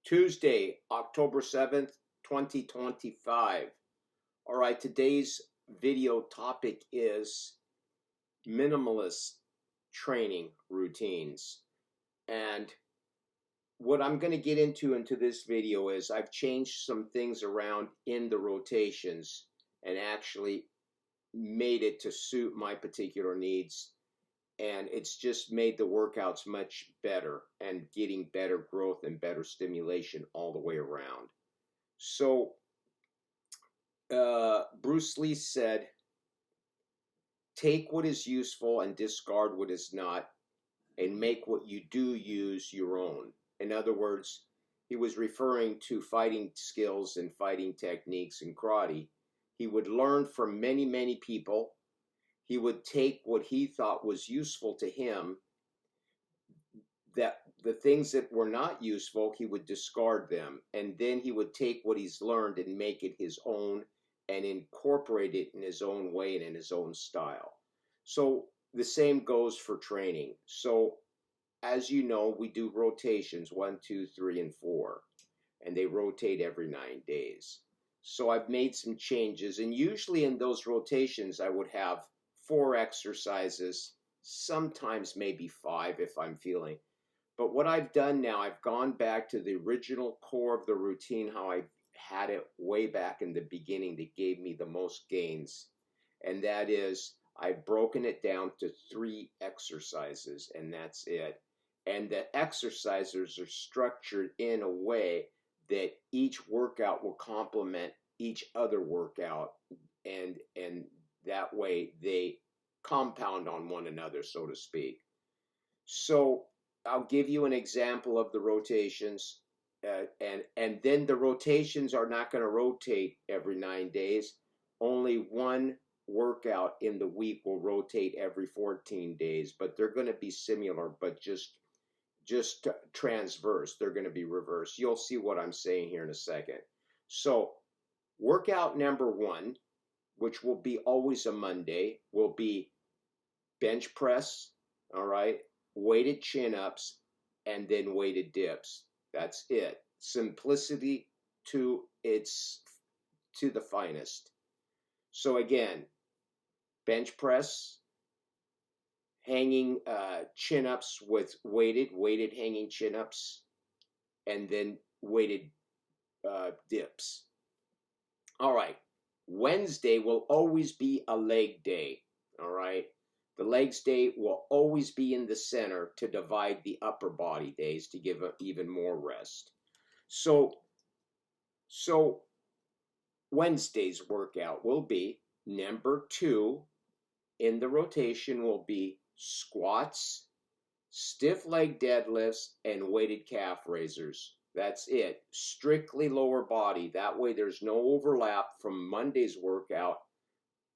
Tuesday, October 7th, 2025. All right, today's video topic is minimalist training routines. And what I'm going to get into this video is I've changed some things around in the rotations and actually made it to suit my particular needs. And it's just made the workouts much better and getting better growth and better stimulation all the way around. So Bruce Lee said, take what is useful and discard what is not, and make what you do use your own. In other words, he was referring to fighting skills and fighting techniques in karate. He would learn from many, many people. He would take what he thought was useful to him, that the things that were not useful, he would discard them. And then he would take what he's learned and make it his own and incorporate it in his own way and in his own style. So the same goes for training. So as you know, we do rotations 1, 2, 3, and 4, and they rotate every 9 days. So I've made some changes, and usually in those rotations I would have 4 exercises, sometimes maybe 5 if I'm feeling. But what I've done now, I've gone back to the original core of the routine, how I had it way back in the beginning that gave me the most gains. And that is, I've broken it down to 3 exercises, and that's it. And the exercises are structured in a way that each workout will complement each other workout, and that way they compound on one another, so to speak. So I'll give you an example of the rotations, and then the rotations are not going to rotate every 9 days. Only one workout in the week will rotate every 14 days, but they're going to be similar, but just transverse. They're going to be reversed. You'll see what I'm saying here in a second. So workout number 1, which will be always a Monday, will be bench press, all right, weighted chin-ups, and then weighted dips. That's it. Simplicity to the finest. So again, bench press, hanging chin-ups with weighted hanging chin-ups, and then weighted dips. All right, Wednesday will always be a leg day, all right? The legs day will always be in the center to divide the upper body days to give even more rest. So Wednesday's workout will be number 2 in the rotation will be squats, stiff leg deadlifts, and weighted calf raisers. That's it. Strictly lower body. That way there's no overlap from Monday's workout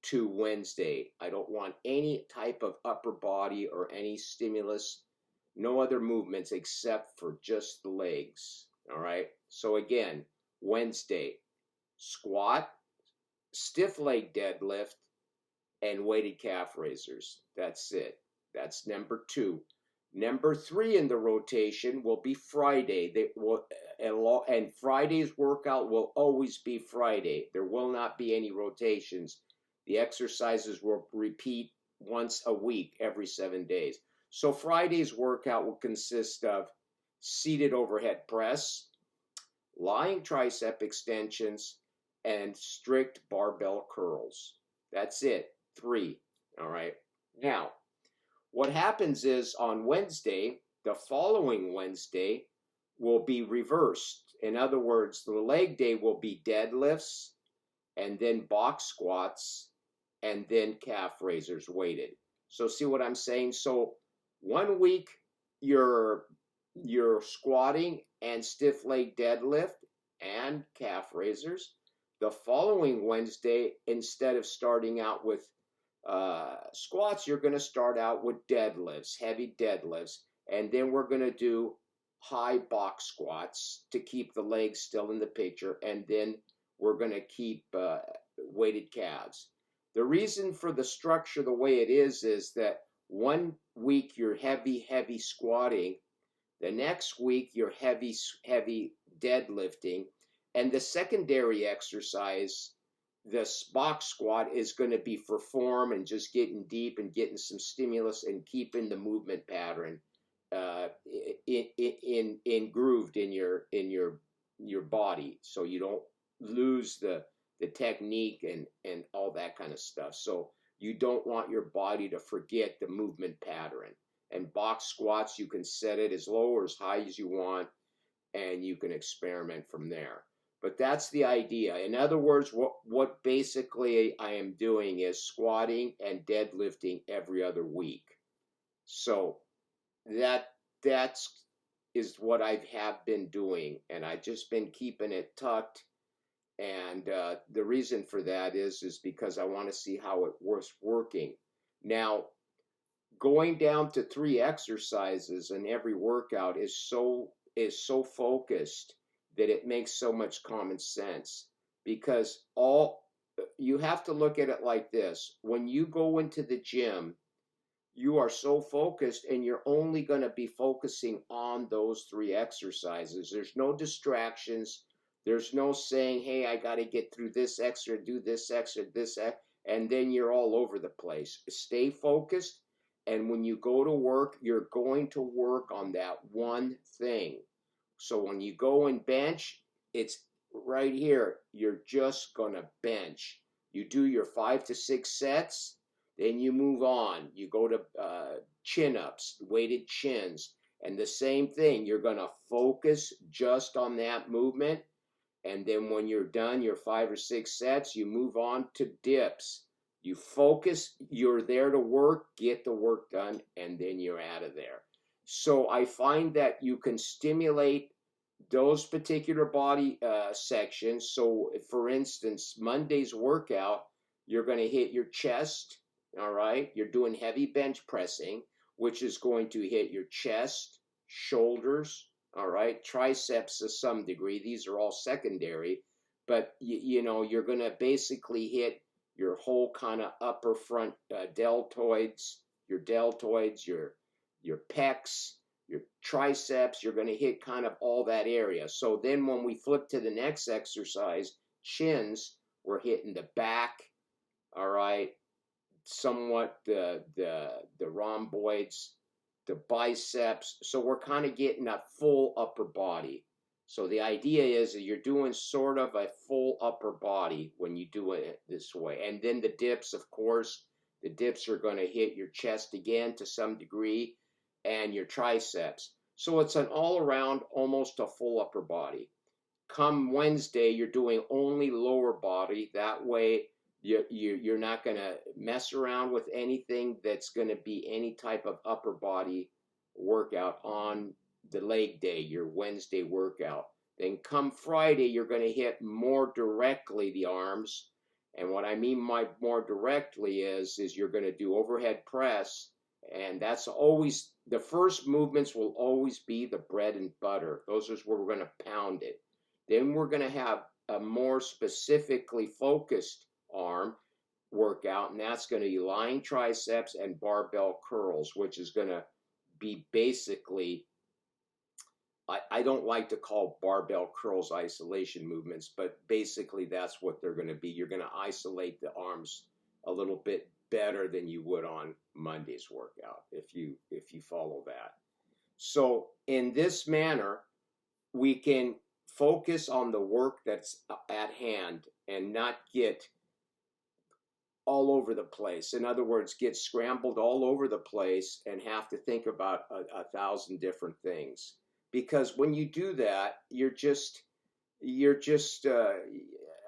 to Wednesday. I don't want any type of upper body or any stimulus, no other movements except for just the legs. All right. So again, Wednesday, squat, stiff leg deadlift, and weighted calf raisers. That's it. That's number 2. Number 3 in the rotation will be Friday. And Friday's workout will always be Friday. There will not be any rotations. The exercises will repeat once a week, every 7 days. So Friday's workout will consist of seated overhead press, lying tricep extensions, and strict barbell curls. That's it. 3. All right. Now, what happens is on Wednesday, the following Wednesday will be reversed. In other words, the leg day will be deadlifts, and then box squats, and then calf raisers weighted. So see what I'm saying? So 1 week you're squatting and stiff leg deadlift and calf raisers. The following Wednesday, instead of starting out with squats, you're going to start out with deadlifts, heavy deadlifts, and then we're going to do high box squats to keep the legs still in the picture, and then we're going to keep weighted calves. The reason for the structure the way it is that 1 week you're heavy squatting, the next week you're heavy deadlifting. And the secondary exercise, the box squat, is going to be for form and just getting deep and getting some stimulus and keeping the movement pattern grooved in your body, so you don't lose the technique and all that kind of stuff. So you don't want your body to forget the movement pattern. And box squats, you can set it as low or as high as you want, and you can experiment from there. But that's the idea. In other words, what basically I am doing is squatting and deadlifting every other week. So that's is what I have been doing, and I've just been keeping it tucked. And the reason for that is because I want to see how it was working. Now, going down to 3 exercises in every workout is so focused that it makes so much common sense, because you have to look at it like this. When you go into the gym, you are so focused, and you're only going to be focusing on those 3 exercises. There's no distractions. There's no saying, hey, I got to get through this extra, do this extra, and then you're all over the place. Stay focused, and when you go to work, you're going to work on that one thing. So when you go and bench, it's right here. You're just going to bench. You do your 5 to 6 sets, then you move on. You go to chin-ups, weighted chins, and the same thing. You're going to focus just on that movement, and then when you're done your 5 or 6 sets, you move on to dips. You focus, you're there to work, get the work done, and then you're out of there. So I find that you can stimulate those particular body sections. So for instance, Monday's workout, you're going to hit your chest, all right? You're doing heavy bench pressing, which is going to hit your chest, shoulders, all right? Triceps to some degree. These are all secondary, but you know, you're going to basically hit your whole kind of upper front deltoids, your pecs, your triceps. You're going to hit kind of all that area. So then when we flip to the next exercise, chins, we're hitting the back, all right, somewhat the rhomboids, the biceps. So we're kind of getting a full upper body. So the idea is that you're doing sort of a full upper body when you do it this way. And then the dips, of course, the dips are going to hit your chest again to some degree, and your triceps. So it's an all-around, almost a full upper body. Come Wednesday, you're doing only lower body. That way, you're not going to mess around with anything that's going to be any type of upper body workout on the leg day, your Wednesday workout. Then come Friday, you're going to hit more directly the arms. And what I mean by more directly is you're going to do overhead press. And that's always, the first movements will always be the bread and butter. Those are where we're going to pound it. Then we're going to have a more specifically focused arm workout, and that's going to be lying triceps and barbell curls, which is going to be basically, I don't like to call barbell curls isolation movements, but basically that's what they're going to be. You're going to isolate the arms a little bit better than you would on Monday's workout if you follow that. So in this manner, we can focus on the work that's at hand and not get all over the place. In other words, get scrambled all over the place and have to think about 1,000 different things. Because when you do that, you're just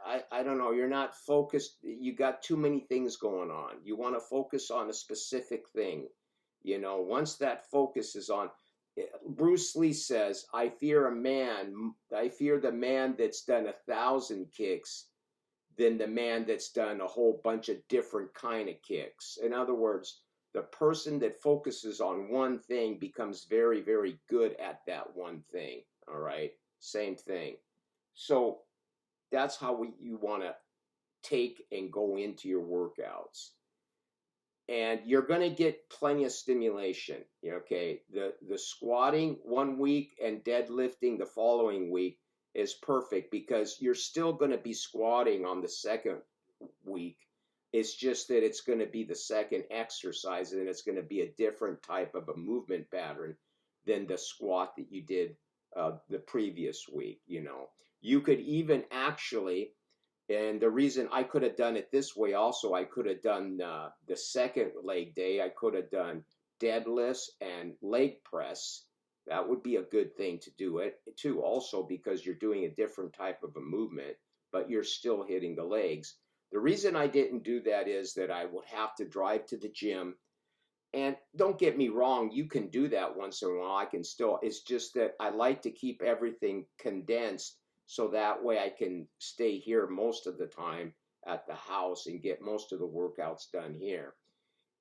I don't know, you're not focused. You got too many things going on. You want to focus on a specific thing. You know, once that focus is on, Bruce Lee says, I fear the man that's done 1,000 kicks than the man that's done a whole bunch of different kind of kicks. In other words, the person that focuses on one thing becomes very, very good at that one thing. All right, same thing. So that's how you want to take and go into your workouts. And you're going to get plenty of stimulation. Okay, the squatting one week and deadlifting the following week is perfect because you're still going to be squatting on the second week. It's just that it's going to be the second exercise and it's going to be a different type of a movement pattern than the squat that you did the previous week. You could even actually, and the reason I could have done it this way also, I could have done the second leg day, I could have done deadlifts and leg press. That would be a good thing to do it too, also because you're doing a different type of a movement, but you're still hitting the legs. The reason I didn't do that is that I would have to drive to the gym. And don't get me wrong, you can do that once in a while. I can still, it's just that I like to keep everything condensed so that way I can stay here most of the time at the house and get most of the workouts done here.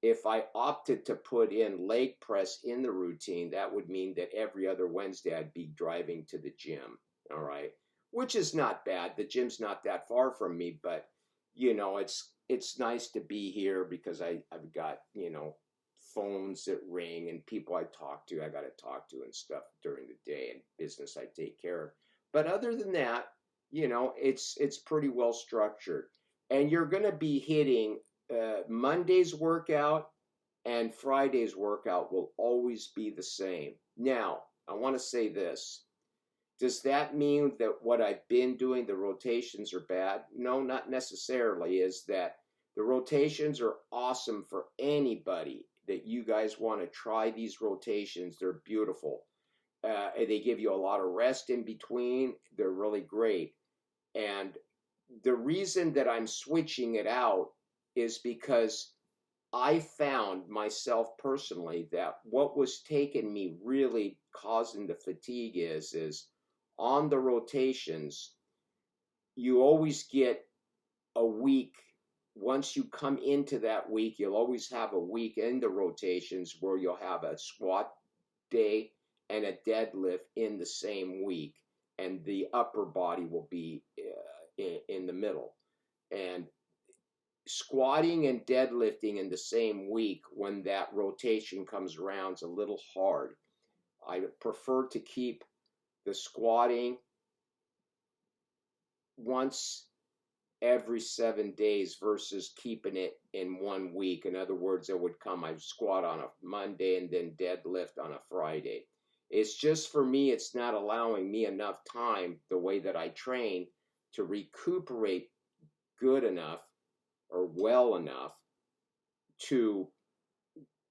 If I opted to put in leg press in the routine, that would mean that every other Wednesday I'd be driving to the gym, all right? Which is not bad. The gym's not that far from me, but it's nice to be here because I've got, phones that ring and people I got to talk to and stuff during the day and business I take care of. But other than that, it's pretty well structured. And you're going to be hitting Monday's workout and Friday's workout will always be the same. Now, I want to say this. Does that mean that what I've been doing, the rotations, are bad? No, not necessarily. Is that the rotations are awesome for anybody that you guys want to try these rotations. They're beautiful. They give you a lot of rest in between. They're really great. And the reason that I'm switching it out is because I found myself personally that what was taking me really causing the fatigue is on the rotations, you always get a week. Once you come into that week, you'll always have a week in the rotations where you'll have a squat day and a deadlift in the same week, and the upper body will be in the middle. And squatting and deadlifting in the same week when that rotation comes around is a little hard. I prefer to keep the squatting once every 7 days versus keeping it in 1 week. In other words, I squat on a Monday and then deadlift on a Friday. It's just, for me, it's not allowing me enough time, the way that I train, to recuperate good enough or well enough to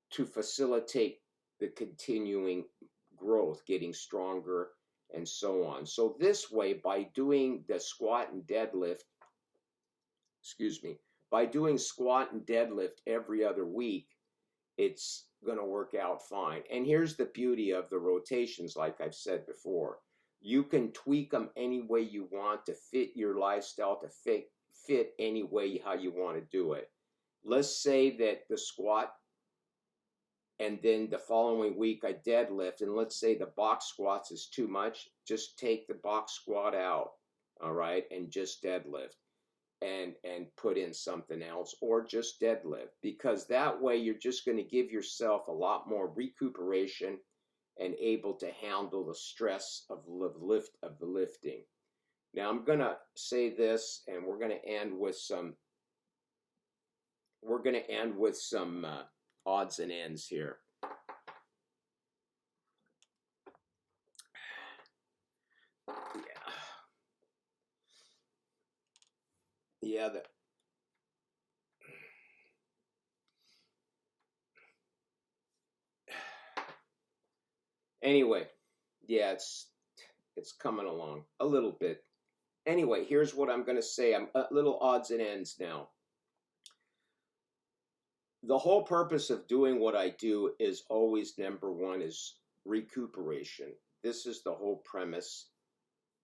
facilitate the continuing growth, getting stronger, and so on. So this way, by doing the squat and deadlift, by doing squat and deadlift every other week, it's going to work out fine. And here's the beauty of the rotations, like I've said before. You can tweak them any way you want to fit your lifestyle, to fit any way how you want to do it. Let's say that the squat and then the following week I deadlift, and let's say the box squats is too much, just take the box squat out, all right, and just deadlift and put in something else, or just deadlift, because that way you're just going to give yourself a lot more recuperation and able to handle the stress of the lifting. Now I'm going to say this, and we're going to end with some odds and ends here. Anyway, it's coming along a little bit. Anyway, here's what I'm going to say. I'm little odds and ends now. The whole purpose of doing what I do is always, number one, is recuperation. This is the whole premise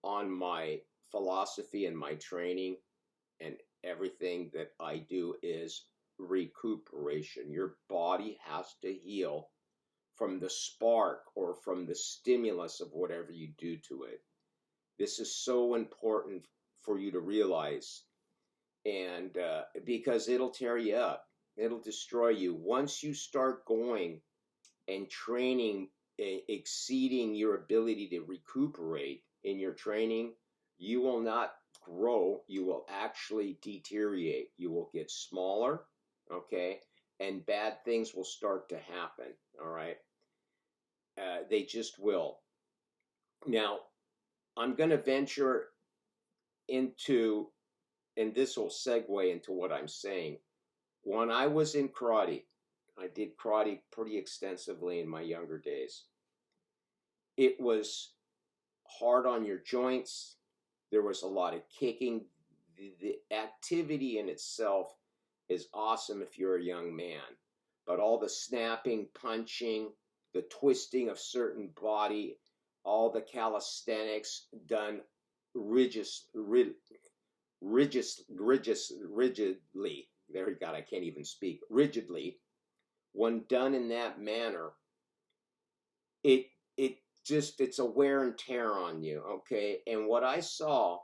on my philosophy and my training, and everything that I do is recuperation. Your body has to heal from the spark or from the stimulus of whatever you do to it. This is so important for you to realize, and because it'll tear you up. It'll destroy you. Once you start going and training, exceeding your ability to recuperate in your training, you will not grow, you will actually deteriorate. You will get smaller, okay? And bad things will start to happen, all right? They just will. Now, I'm going to venture into, and this will segue into what I'm saying. When I was in karate, I did karate pretty extensively in my younger days. It was hard on your joints. There was a lot of kicking. The activity in itself is awesome if you're a young man, but all the snapping, punching, the twisting of certain body, all the calisthenics done rigidly. There you go. I can't even speak. Rigidly, when done in that manner, it just, it's a wear and tear on you, okay? And what I saw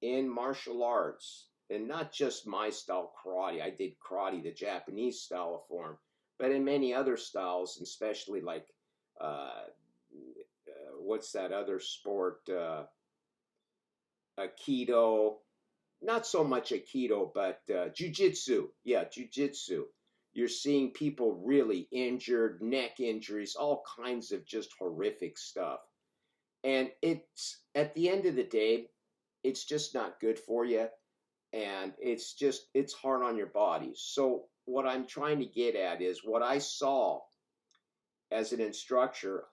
in martial arts, and not just my style karate, I did karate, the Japanese style of form, but in many other styles, especially like what's that other sport, Aikido, not so much Aikido, but Jiu-Jitsu. Yeah, Jiu-Jitsu. You're seeing people really injured, neck injuries, all kinds of just horrific stuff. And it's, at the end of the day, it's just not good for you. And it's hard on your body. So what I'm trying to get at is what I saw as an instructor,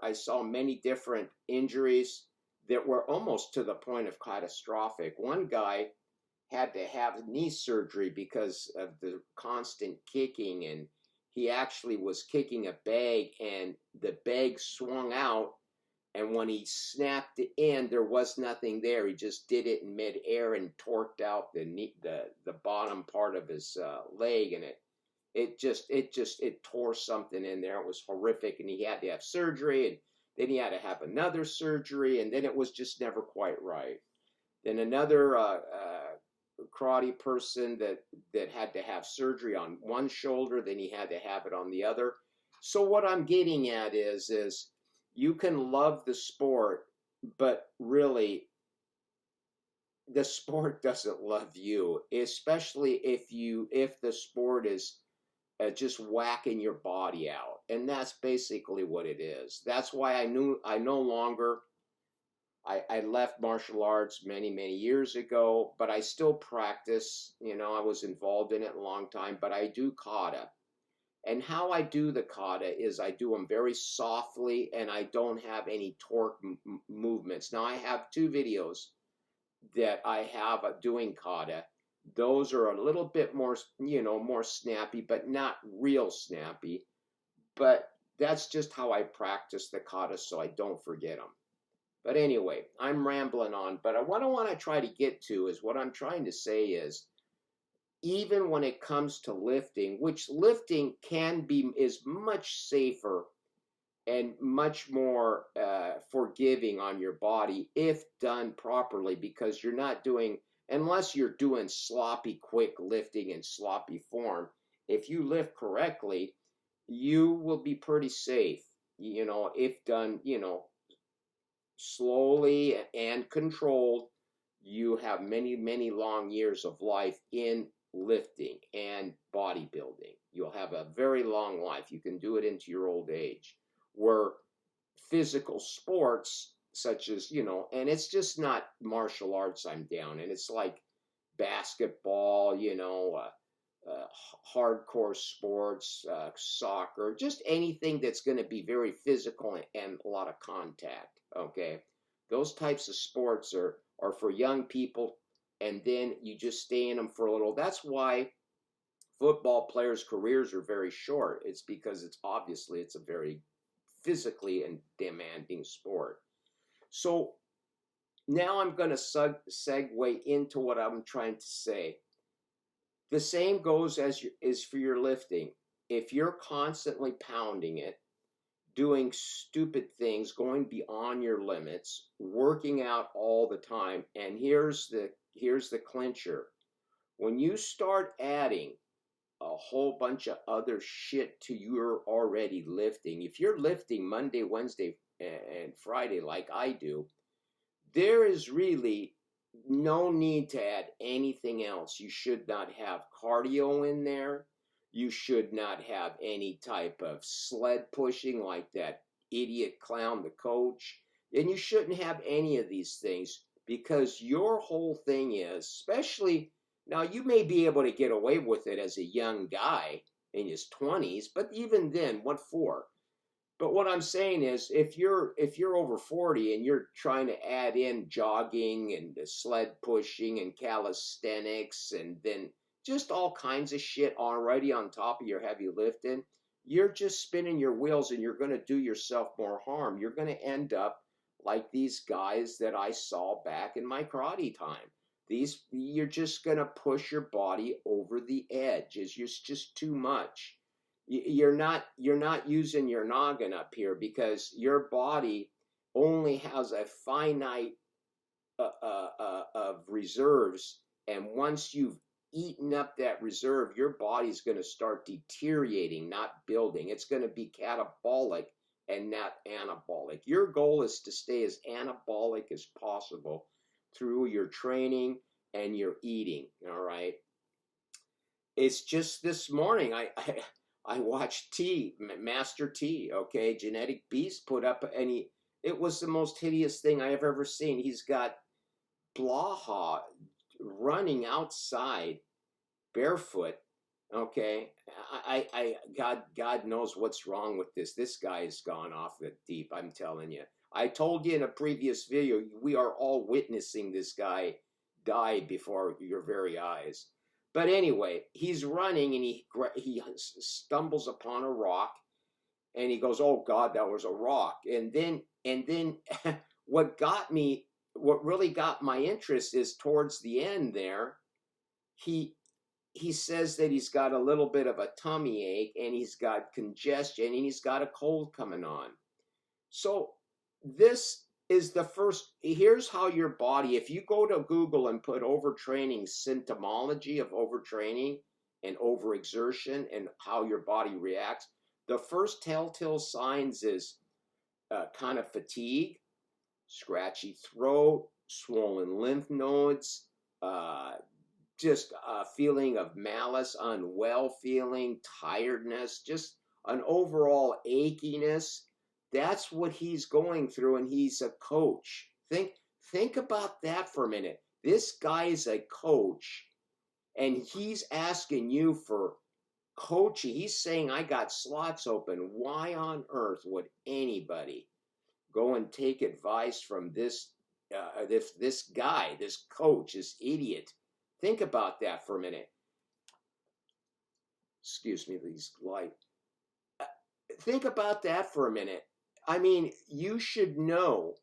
I saw many different injuries that were almost to the point of catastrophic. One guy had to have knee surgery because of the constant kicking, and he actually was kicking a bag and the bag swung out, and when he snapped it in, there was nothing there. He just did it in midair and torqued out the bottom part of his leg, and it tore something in there. It was horrific, and he had to have surgery, and then he had to have another surgery, and then it was just never quite right. Then another karate person that had to have surgery on one shoulder, then he had to have it on the other. So what I'm getting at is you can love the sport, but really the sport doesn't love you, especially if the sport is just whacking your body out. And that's basically what it is. That's why I no longer, I left martial arts many, many years ago, but I still practice. I was involved in it a long time, but I do kata. And how I do the kata is I do them very softly, and I don't have any torque movements. Now, I have 2 videos that I have doing kata. Those are a little bit more, more snappy, but not real snappy. But that's just how I practice the kata so I don't forget them. But anyway, I'm rambling on. But what I want to try to get to is, what I'm trying to say is, even when it comes to lifting, which lifting is much safer and much more forgiving on your body if done properly, because you're not doing, unless you're doing sloppy, quick lifting in sloppy form, if you lift correctly, you will be pretty safe, if done, slowly and controlled. You have many, many long years of life in lifting and bodybuilding. You'll have a very long life. You can do it into your old age. Where physical sports, such as, and it's just not martial arts I'm down, and it's like basketball, hardcore sports, soccer, just anything that's going to be very physical and a lot of contact, okay? Those types of sports are for young people, and then you just stay in them for a little. That's why football players' careers are very short. It's because it's a very physically and demanding sport. So now I'm going to segue into what I'm trying to say. The same goes is for your lifting. If you're constantly pounding it, doing stupid things, going beyond your limits, working out all the time, and here's the clincher. When you start adding a whole bunch of other shit to your already lifting, if you're lifting Monday, Wednesday, and Friday like I do, there is really no need to add anything else. You should not have cardio in there. You should not have any type of sled pushing like that idiot clown, the coach. And you shouldn't have any of these things because your whole thing is, especially now, you may be able to get away with it as a young guy in his 20s, but even then, what for? But what I'm saying is, if you're over 40 and you're trying to add in jogging and sled pushing and calisthenics and then just all kinds of shit already on top of your heavy lifting, you're just spinning your wheels and you're going to do yourself more harm. You're going to end up like these guys that I saw back in my karate time. You're just going to push your body over the edge. It's just too much. You're not using your noggin up here because your body only has a finite of reserves, and once you've eaten up that reserve, your body's going to start deteriorating, not building. It's going to be catabolic and not anabolic. Your goal is to stay as anabolic as possible through your training and your eating. All right. It's just this morning I watched Master T, okay, Genetic Beast put up, and it was the most hideous thing I have ever seen. He's got Blaha running outside barefoot, okay. God knows what's wrong with this. This guy's gone off the deep, I'm telling you. I told you in a previous video, we are all witnessing this guy die before your very eyes. But anyway, he's running and he stumbles upon a rock and he goes, "Oh God, that was a rock." And then what really got my interest is towards the end there, he says that he's got a little bit of a tummy ache and he's got congestion and he's got a cold coming on. So this is the first. Here's how your body, if you go to Google and put overtraining symptomology of overtraining and overexertion and how your body reacts, the first telltale signs is kind of fatigue, scratchy throat, swollen lymph nodes, just a feeling of malice, unwell feeling, tiredness, just an overall achiness. That's what he's going through, and he's a coach. Think about that for a minute. This guy is a coach, and he's asking you for coaching. He's saying, "I got slots open." Why on earth would anybody go and take advice from this guy, this coach, this idiot? Think about that for a minute. Excuse me, these light. Think about that for a minute. I mean, you should know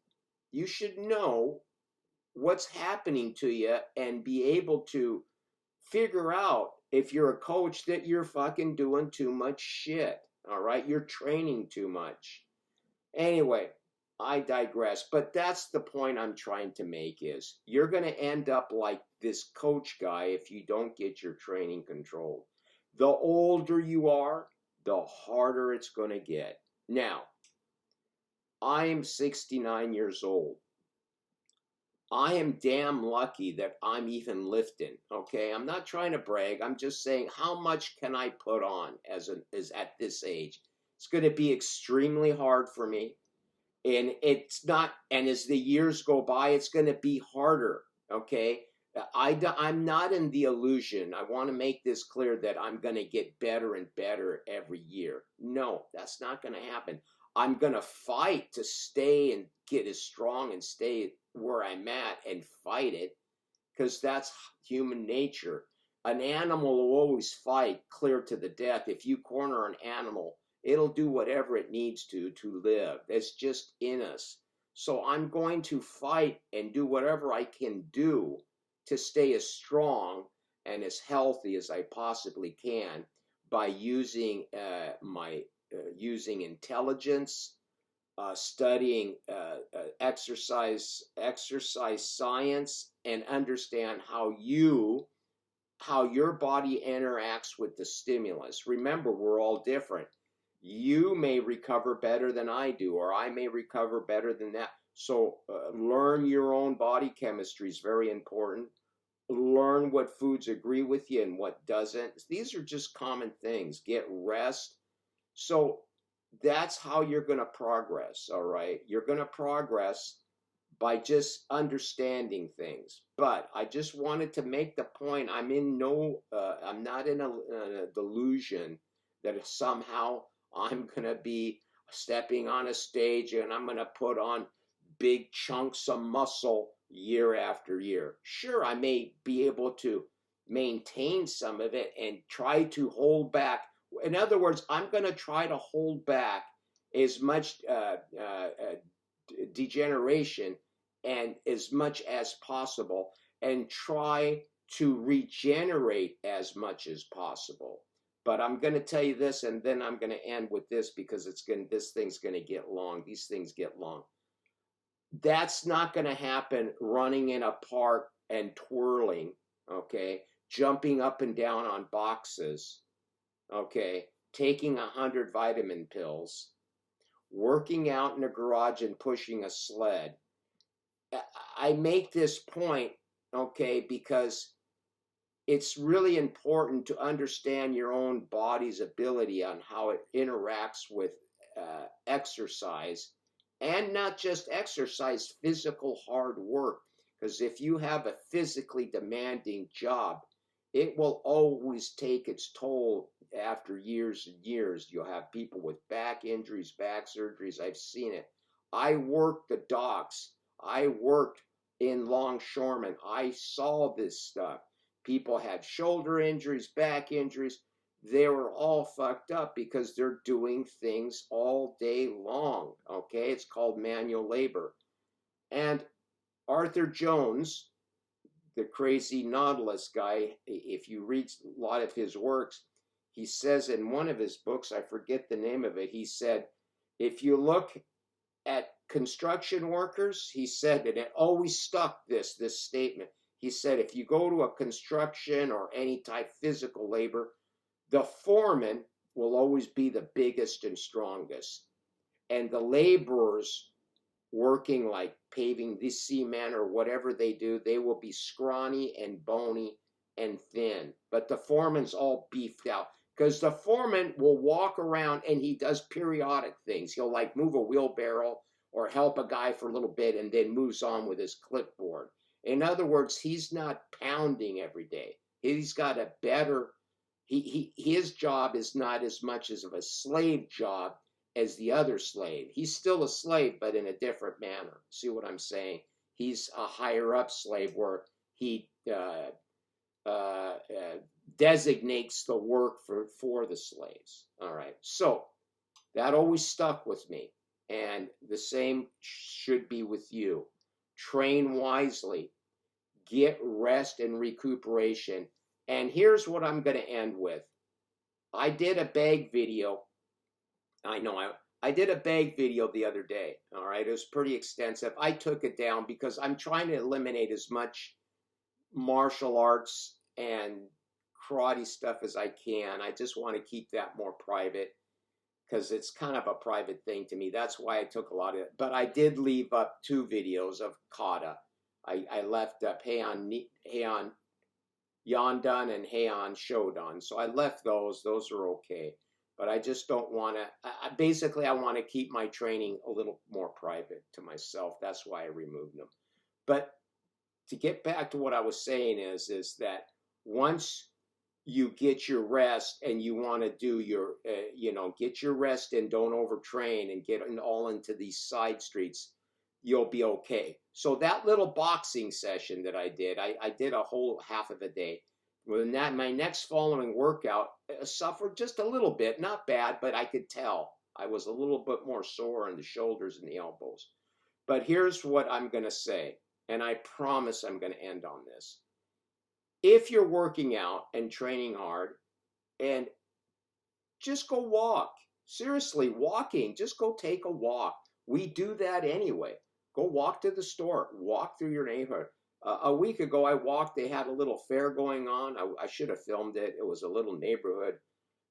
what's happening to you and be able to figure out, if you're a coach, that you're fucking doing too much shit. All right, you're training too much. Anyway, I digress, but that's the point I'm trying to make is you're going to end up like this coach guy if you don't get your training controlled. The older you are, the harder it's going to get. Now, I'm 69 years old. I am damn lucky that I'm even lifting, okay? I'm not trying to brag. I'm just saying, how much can I put on as at this age? It's going to be extremely hard for me. And it's not, and as the years go by, it's going to be harder, okay? I'm not in the illusion. I want to make this clear that I'm going to get better and better every year. No, that's not going to happen. I'm going to fight to stay and get as strong and stay where I'm at and fight it, because that's human nature. An animal will always fight clear to the death. If you corner an animal, it'll do whatever it needs to live. It's just in us. So I'm going to fight and do whatever I can do to stay as strong and as healthy as I possibly can by using using intelligence, studying exercise science, and understand how your body interacts with the stimulus. Remember, we're all different. You may recover better than I do, or I may recover better than that. So learn your own body chemistry is very important. Learn what foods agree with you and what doesn't. These are just common things. Get rest. So that's how you're going to progress, all right? You're going to progress by just understanding things. But I just wanted to make the point, I'm not in a delusion that somehow I'm going to be stepping on a stage and I'm going to put on big chunks of muscle year after year. Sure, I may be able to maintain some of it and try to hold back. In other words, I'm going to try to hold back as much degeneration and as much as possible and try to regenerate as much as possible. But I'm going to tell you this, and then I'm going to end with this because this thing's going to get long. These things get long. That's not going to happen running in a park and twirling, okay, jumping up and down on boxes, okay, taking 100 vitamin pills, working out in a garage and pushing a sled. I make this point, okay, because it's really important to understand your own body's ability on how it interacts with exercise, and not just exercise, physical hard work. Because if you have a physically demanding job, it will always take its toll after years and years. You'll have people with back injuries, back surgeries. I've seen it. I worked the docks. I worked in longshoremen. I saw this stuff. People had shoulder injuries, back injuries. They were all fucked up because they're doing things all day long. Okay, it's called manual labor. And Arthur Jones, the crazy Nautilus guy, if you read a lot of his works, he says in one of his books, I forget the name of it, he said, if you look at construction workers, he said, and it always stuck this statement. He said, if you go to a construction or any type physical labor, the foreman will always be the biggest and strongest. And the laborers working like paving this cement or whatever they do, they will be scrawny and bony and thin. But the foreman's all beefed out because the foreman will walk around and he does periodic things. He'll like move a wheelbarrow or help a guy for a little bit and then moves on with his clipboard. In other words, he's not pounding every day. He's got a better, his job is not as much as of a slave job as the other slave. He's still a slave, but in a different manner. See what I'm saying? He's a higher up slave where he designates the work for the slaves. All right. So that always stuck with me. And the same should be with you. Train wisely. Get rest and recuperation. And here's what I'm going to end with. I did a bag video. I did a bag video the other day. All right. It was pretty extensive. I took it down because I'm trying to eliminate as much martial arts and karate stuff as I can. I just want to keep that more private because it's kind of a private thing to me. That's why I took a lot of it. But I did leave up 2 videos of kata. I left up Heian Yandan and Heian Shodan. So I left those. Those are okay. But I just don't want to, basically I want to keep my training a little more private to myself. That's why I removed them. But to get back to what I was saying is that once you get your rest and you want to do your, get your rest and don't overtrain and get all into these side streets, you'll be okay. So that little boxing session that I did a whole half of a day. When that, my next following workout suffered just a little bit, not bad, but I could tell I was a little bit more sore in the shoulders and the elbows. But here's what I'm going to say, and I promise I'm going to end on this. If you're working out and training hard, and just go walk. Seriously, walking, just go take a walk. We do that anyway. Go walk to the store, walk through your neighborhood. A week ago, I walked. They had a little fair going on. I should have filmed it. It was a little neighborhood,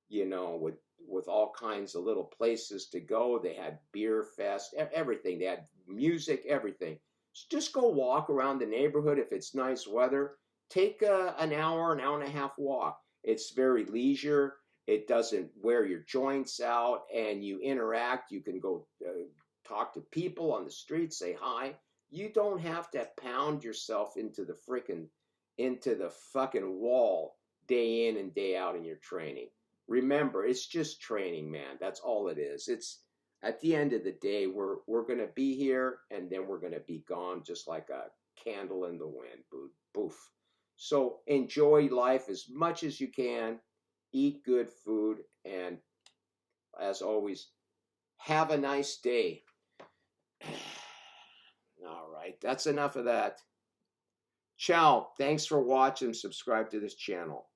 with all kinds of little places to go. They had beer fest, everything. They had music, everything. So just go walk around the neighborhood if it's nice weather. Take an hour and a half walk. It's very leisure. It doesn't wear your joints out, and you interact. You can go talk to people on the street, say hi. You don't have to pound yourself into the fucking wall day in and day out in your training. Remember, it's just training, man. That's all it is. It's at the end of the day, we're gonna be here and then we're gonna be gone, just like a candle in the wind. Boof. So enjoy life as much as you can. Eat good food, and as always, have a nice day. All right, that's enough of that. Ciao. Thanks for watching. Subscribe to this channel.